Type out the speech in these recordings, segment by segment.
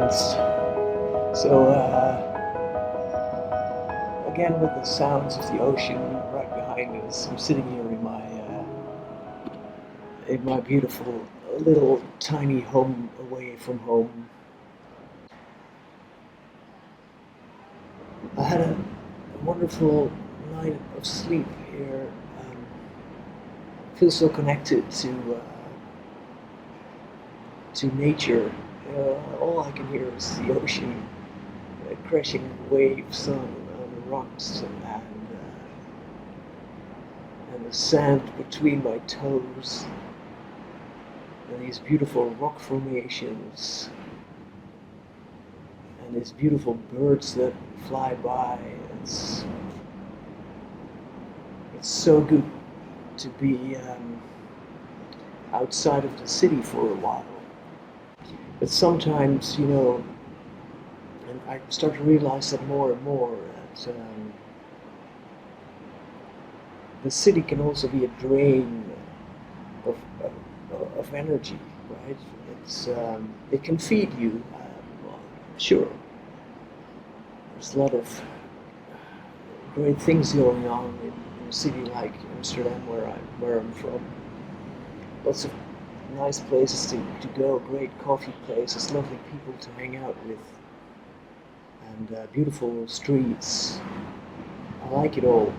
friends. So again with the sounds of the ocean right behind us, I'm sitting here in my beautiful little tiny home away from home. I had a wonderful night of sleep here. Feel so connected to nature. All I can hear is the ocean crashing waves on the rocks and the sand between my toes and these beautiful rock formations and these beautiful birds that fly by. It's so good to be outside of the city for a while. But sometimes, and I start to realize that more and more, that the city can also be a drain of, of energy, right? It can feed you, well, sure. There's a lot of great things going on in a city like Amsterdam, where I'm from. Lots of nice places to go, great coffee places, lovely people to hang out with, and beautiful streets. I like it all.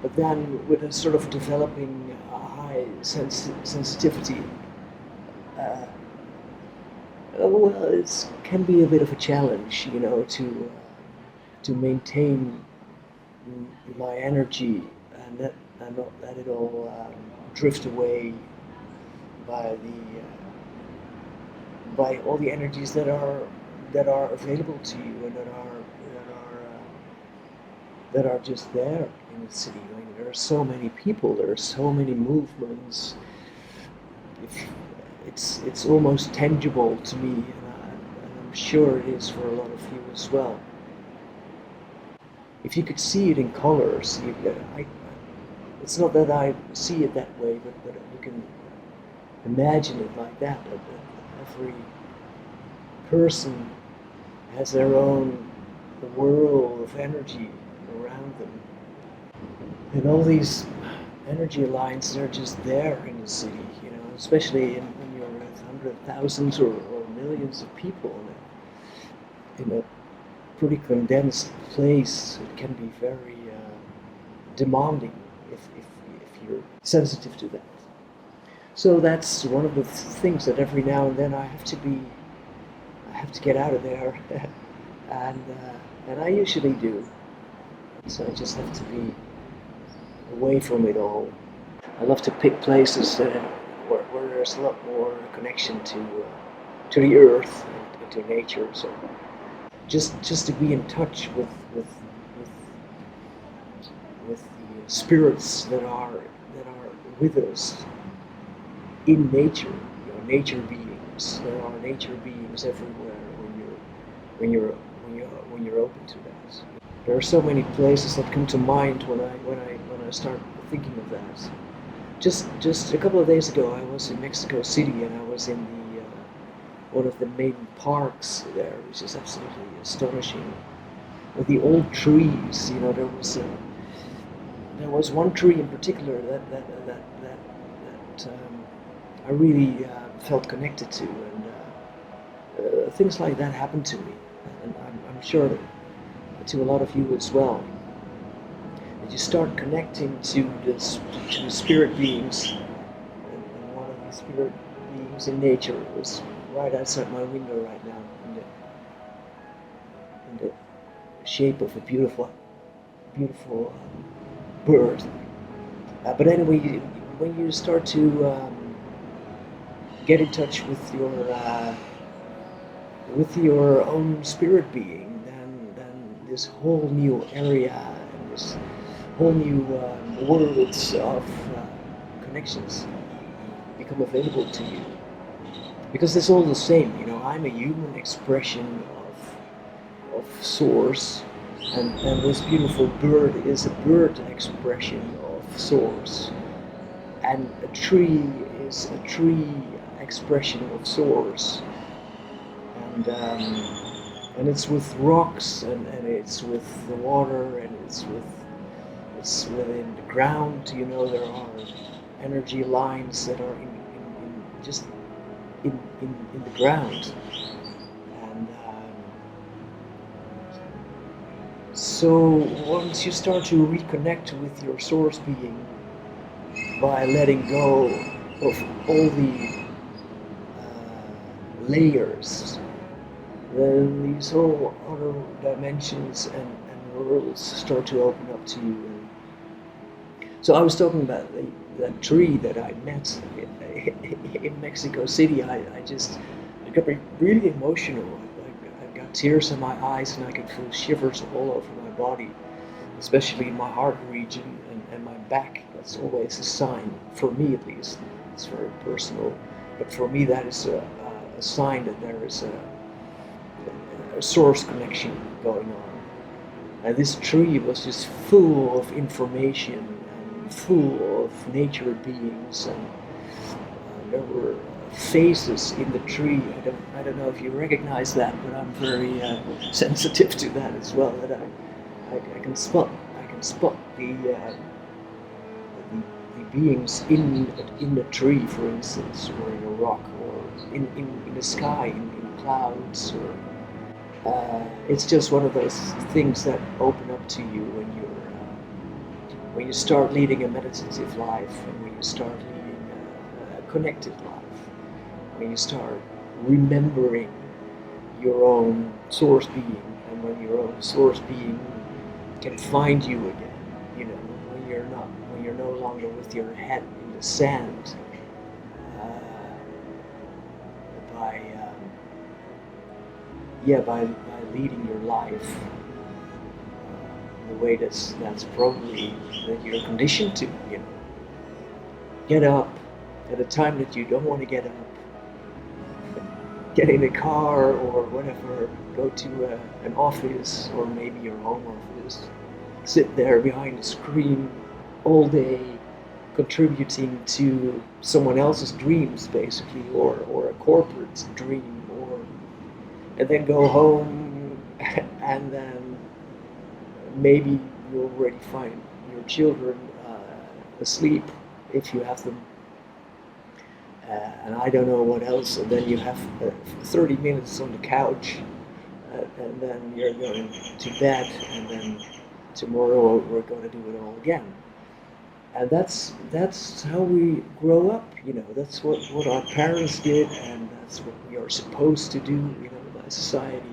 But then with a sort of developing high sensitivity, well, it can be a bit of a challenge, to maintain my energy and not let it all drift away by by all the energies that are available to you and that are just there in the city. I mean, there are so many people, there are so many movements. It's almost tangible to me, and I'm sure it is for a lot of you as well. If you could see it in colors, it's not that I see it that way, but you can imagine it like that every person has their own world of energy around them. And all these energy lines are just there in the city, especially when you're with hundreds, thousands, or millions of people in a pretty condensed place. It can be very demanding if you're sensitive to that. So that's one of the things that every now and then I have to get out of there, and I usually do. So I just have to be away from it all. I love to pick places where there's a lot more connection to the earth and to nature. So just to be in touch with the spirits that are with us in nature. Nature beings. There are nature beings everywhere when you're open to that. There are so many places that come to mind when I start thinking of that. Just a couple of days ago, I was in Mexico City, and I was in the one of the main parks there, which is absolutely astonishing. With the old trees, there was one tree in particular that I really felt connected to, and things like that happen to me, and I'm sure that to a lot of you as well. That you start connecting to the spirit beings, and one of the spirit beings in nature is right outside my window right now, in the shape of a beautiful bird. But anyway, when you start to get in touch with your own spirit being, then this whole new area and this whole new worlds of connections become available to you. Because it's all the same, I'm a human expression of source, and this beautiful bird is a bird expression of source, and a tree is a tree expression of source. and it's with rocks, and it's with the water, and it's within the ground. There are energy lines that are in just in the ground, and so once you start to reconnect with your source being by letting go of all the layers, then these whole other dimensions and worlds start to open up to you. So I was talking about that tree that I met in Mexico City. I got really emotional. I got tears in my eyes, and I could feel shivers all over my body, especially in my heart region and my back. That's always a sign, for me at least. It's very personal, but for me that is a sign that there is a source connection going on. And this tree was just full of information and full of nature beings, and there were faces in the tree. I don't know if you recognize that, but I'm very sensitive to that as well. That I can spot the beings in a tree, for instance, or in a rock, or in the sky, in clouds, or it's just one of those things that open up to you when you start leading a meditative life, and when you start leading a connected life, when you start remembering your own source being, and when your own source being can find you again. When you're no longer with your head in the sand, by leading your life in the way that's probably that you're conditioned to. Get up at a time that you don't want to get up. Get in a car or whatever. Go to an office, or maybe your home office. Sit there behind a screen all day, contributing to someone else's dreams, basically, or a corporate dream, and then go home, and then maybe you already find your children asleep, if you have them, and I don't know what else, and then you have 30 minutes on the couch, and then you're going to bed, and then tomorrow we're going to do it all again. And that's how we grow up. That's what our parents did, and that's what we are supposed to do, by society.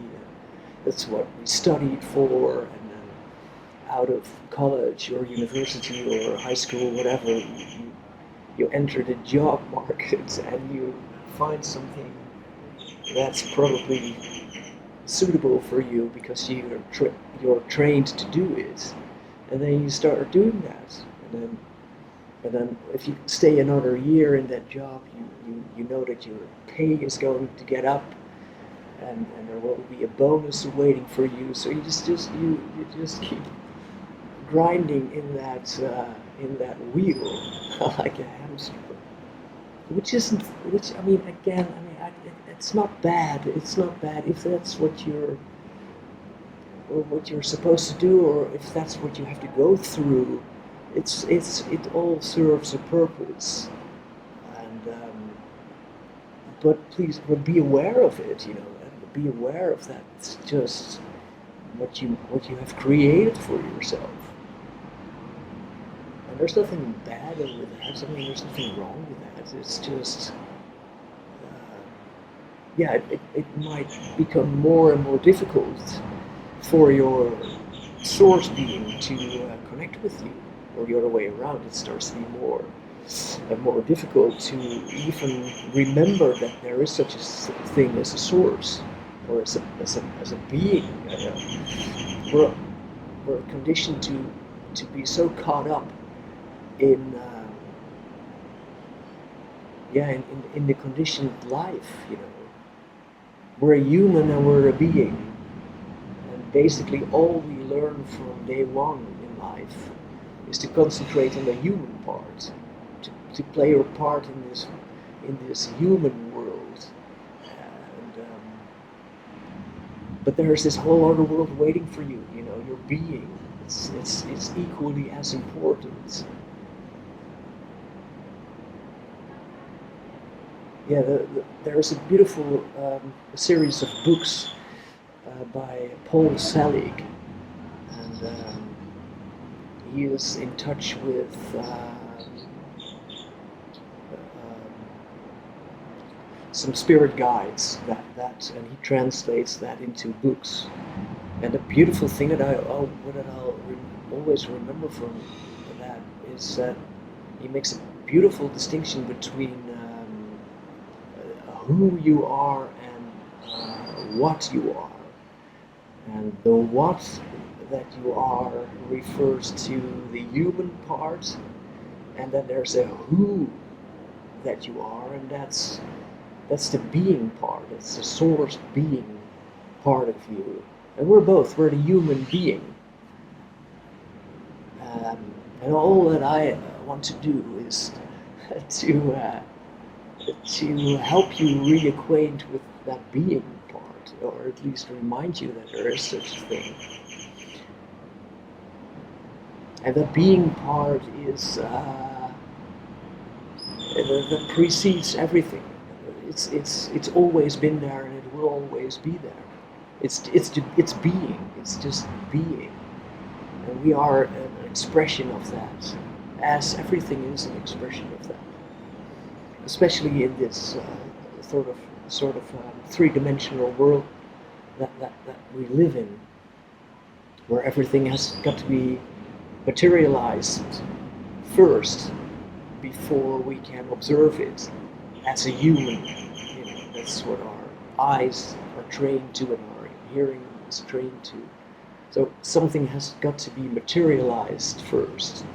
That's what we studied for, and then out of college or university or high school, whatever, you enter the job market, and you find something that's probably suitable for you because you're trained to do it, and then you start doing that, and then if you stay another year in that job, you know that your pay is going to get up, and there will be a bonus waiting for you. So you just keep grinding in that wheel like a hamster, it's not bad. It's not bad if that's what you're supposed to do, or if that's what you have to go through. It all serves a purpose, and but be aware of it, and be aware of that. It's just what you have created for yourself, and there's nothing bad with that. There's nothing wrong with that. It's just it might become more and more difficult for your source being to connect with you. Or the other way around, it starts to be more difficult to even remember that there is such a thing as a source, or as a being. We're conditioned to be so caught up in the conditioned life. We're a human and we're a being, and basically all we learn from day one in life is to concentrate on the human part, to play your part in this human world, But there's this whole other world waiting for you. You know, your being. It's equally as important. Yeah, there's a beautiful series of books by Paul Selig, and he is in touch with some spirit guides and he translates that into books. And the beautiful thing that I'll always remember from that is that he makes a beautiful distinction between who you are and what you are. And the what that you are refers to the human part, and then there's a who that you are, and that's the being part. It's the source being part of you. And we're the human being. And all that I want to do is to help you reacquaint with that being part, or at least remind you that there is such a thing. And the being part is that precedes everything. It's always been there, and it will always be there. It's being. It's just being, and we are an expression of that, as everything is an expression of that. Especially in this sort of three-dimensional world that we live in, where everything has got to be materialized first before we can observe it as a human. You know, that's what our eyes are trained to and our hearing is trained to. So something has got to be materialized first.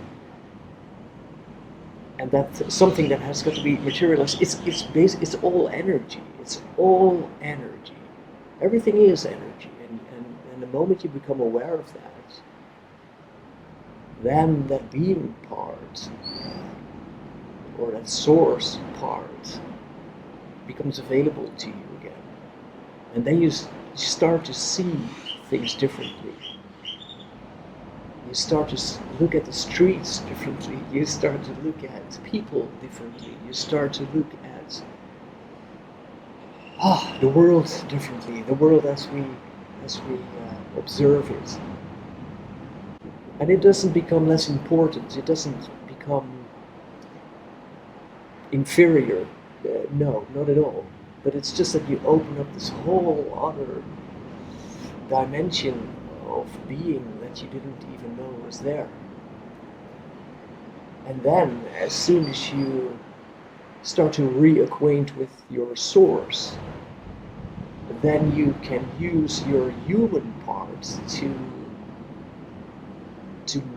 And that something that has got to be materialized, it's all energy. It's all energy. Everything is energy. And the moment you become aware of that, then that being part, or that source part, becomes available to you again. And then you start to see things differently. You start to look at the streets differently. You start to look at people differently. You start to look at the world differently. The world as we observe it. And it doesn't become less important. It doesn't become inferior. No, not at all. But it's just that you open up this whole other dimension of being that you didn't even know was there. And then, as soon as you start to reacquaint with your source, then you can use your human parts to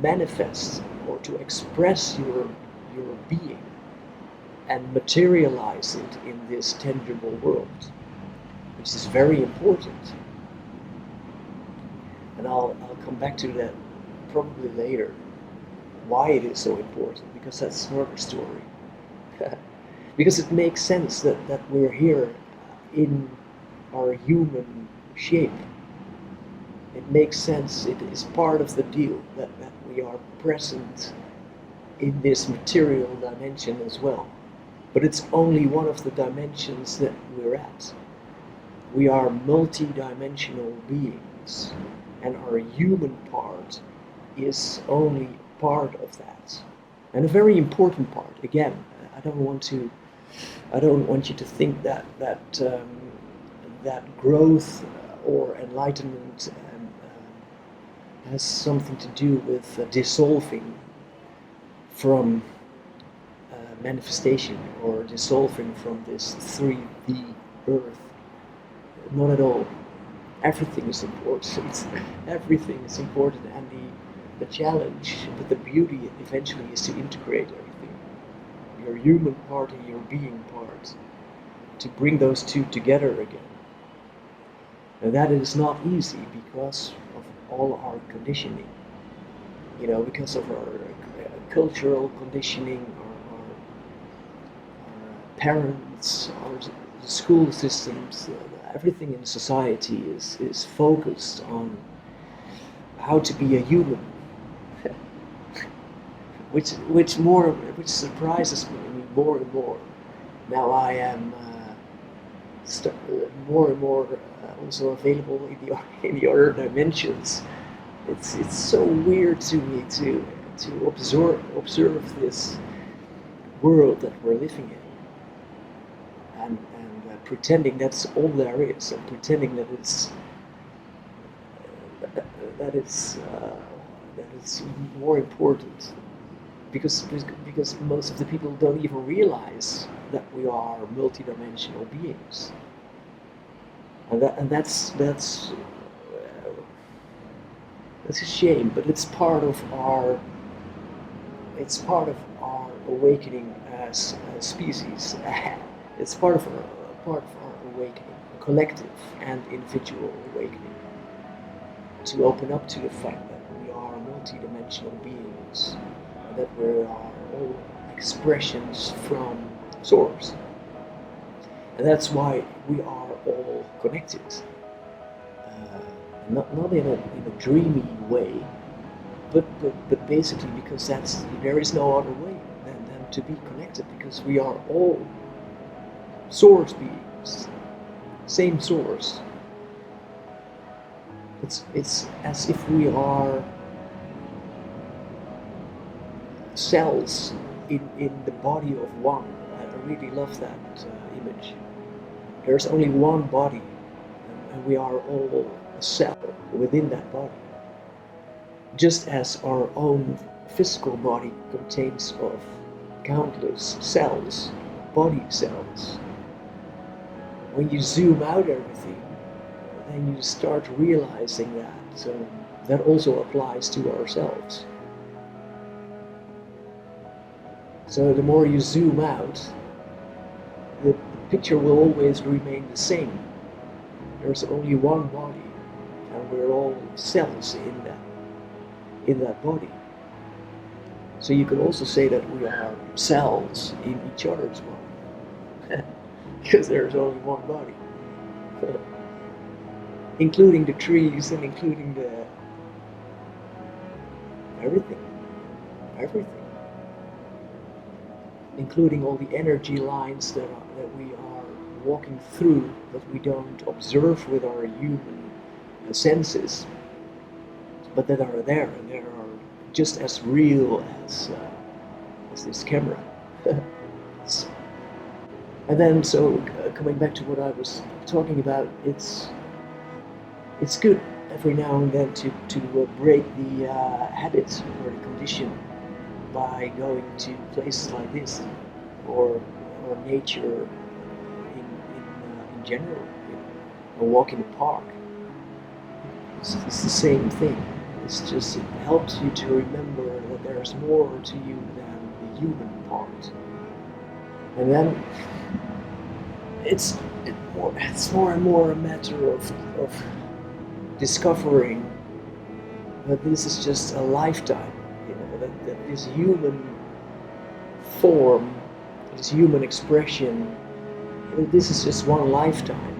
manifest or to express your being and materialize it in this tangible world, which is very important. And I'll come back to that probably later, why it is so important, because that's another story. Because it makes sense that we're here in our human shape. It makes sense, it is part of the deal that we are present in this material dimension as well. But it's only one of the dimensions that we're at. We are multi-dimensional beings, and our human part is only part of that. And a very important part. Again, I don't want you to think that growth or enlightenment has something to do with dissolving from manifestation or dissolving from this 3D earth. Not at all. Everything is important. Everything is important, and the challenge, but the beauty eventually is to integrate everything. Your human part and your being part, to bring those two together again. And that is not easy because of all our conditioning. You know, because of our cultural conditioning, our parents, our school systems, everything in society is focused on how to be a human, which surprises me more and more. Now I am more and more also available in the other dimensions. It's so weird to me to observe this world that we're living in, and pretending that's all there is, and pretending that that it's that it's more important, because most of the people don't even realize that we are multidimensional beings, and that's a shame, but it's part of our awakening as a species. It's part of our awakening, collective and individual awakening, to open up to the fact that we are multidimensional beings, that we are all expressions from Source. And that's why we are all connected. Not in a dreamy way, but basically because there is no other way than to be connected, because we are all Source beings, same Source. It's as if we are cells in the body of one. I really love that image. There's only one body, and we are all a cell within that body. Just as our own physical body contains of countless cells, body cells. When you zoom out everything, then you start realizing that that also applies to ourselves. So the more you zoom out, the picture will always remain the same. There's only one body, and we're all cells in that body. So you can also say that we are cells in each other's body, because there's only one body, including the trees and including the everything, including all the energy lines that we are walking through, that we don't observe with our human senses, but that are there, and they are just as real as this camera. And then, coming back to what I was talking about, it's good every now and then to break the habits or the condition by going to places like this, or nature in general, or walk in the park. It's the same thing. It's just, it helps you to remember that there's more to you than the human part. And then it's more and more a matter of discovering that this is just a lifetime, that this human form, this human expression, this is just one lifetime.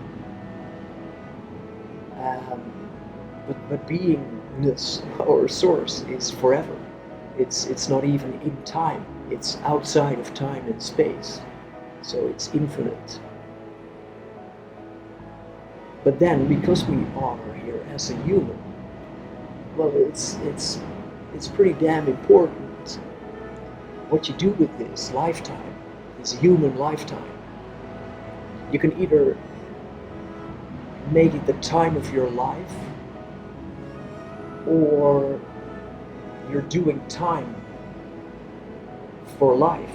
But beingness or Source is forever. It's not even in time. It's outside of time and space. So it's infinite. But then, because we are here as a human, well, it's pretty damn important what you do with this lifetime, this human lifetime. You can either make it the time of your life, or you're doing time for life.